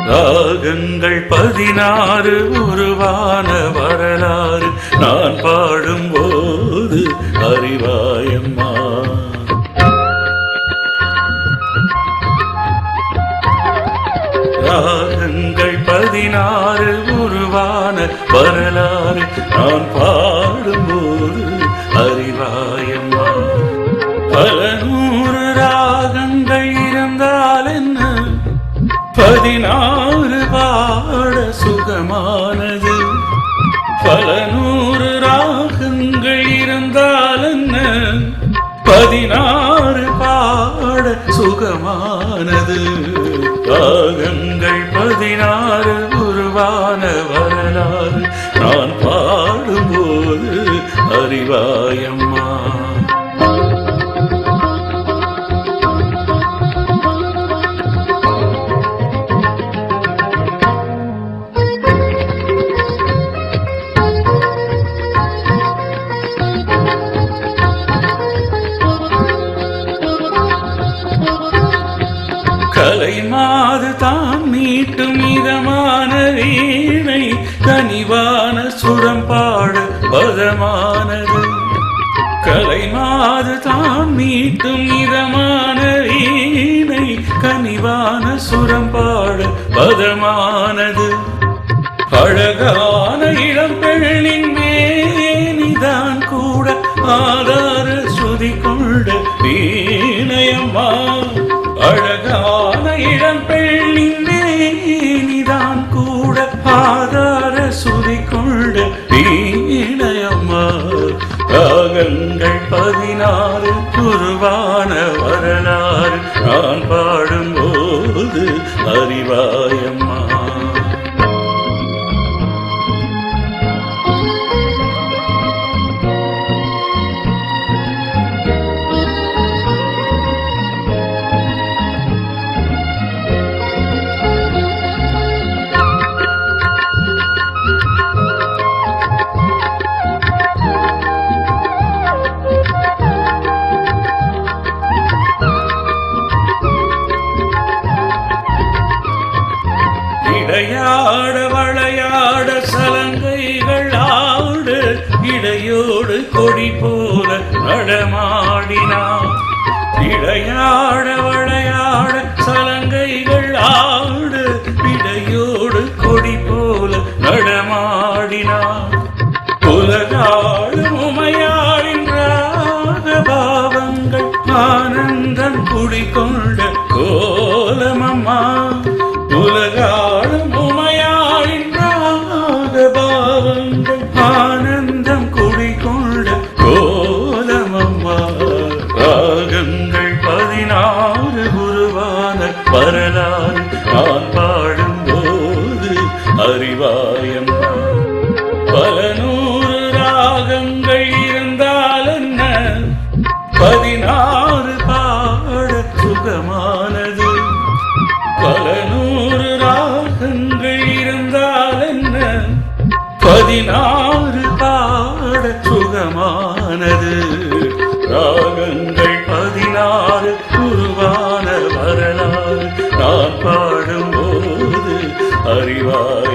ராகங்கள் 16 உருவான வரலாறு நான் பாடும்போது அறிவாயம்மா. ராகங்கள் 16 உருவான வரலாறு நான் பாடும்போது அறிவாயம்மா. பல 100 ராகங்கள் இருந்தால் என்ன, 16 பாட சுகமானது. பல 100 ராகங்கள் இருந்தால் என்ன, 16 பாட சுகமானது. ராகங்கள் 16 உருவான வரலாறு நான் பாடும்போது அறிவாயம்மா. கலை மாது தான் மீட்டும் இதமான வீணை, கனிவான சுரம் பாட பதமானது. கலை மாது தான் மீட்டும் இதமான வீணை, கனிவான சுரம் பாட பதமானது. அழகான இளம் பெண்ணின் மேனிதான் கூட ஆதார ஸ்ருதி கொண்ட வீணையம்மா. அழகான இளம் பெண்ணின் மேனிதான் கூட ஆதார ஸ்ருதி கொண்ட வீணையம்மா. ராகங்கள் 16 உருவான வரலாறு நான் பாடும்போது அறிவாயம்மா. இடையாட வளையாட சலங்கைகள் ஆடு, இடையோடு கொடி போல நடமாடினான். இடையாட வளையாட சலங்கைகள் ஆடு, இடையோடு கொடி போல நடமாடினான். உலகாடும் உமையாளின் ராகபாவங்கள் ஆனந்தம் குடிகொண்ட கோலமம்மா. உலகாடும் உமையாளின் ராகபாவங்கள் ஆனந்தம் குடிகொண்ட கோலமம்மா. ராகங்கள் 16 உருவான வரலாறு நான் பாடும்போது அறிவாயம்மா. பல 100 ராகங்கள் இருந்தால் என்ன, 16 பாட சுகமானது. பல 100 ராகங்கள் இருந்தால் என்ன, 16 பாட சுகமானது. ராகங்கள் 16 உருவான வரலாறு நான் பாடும்போது அறிவாய்.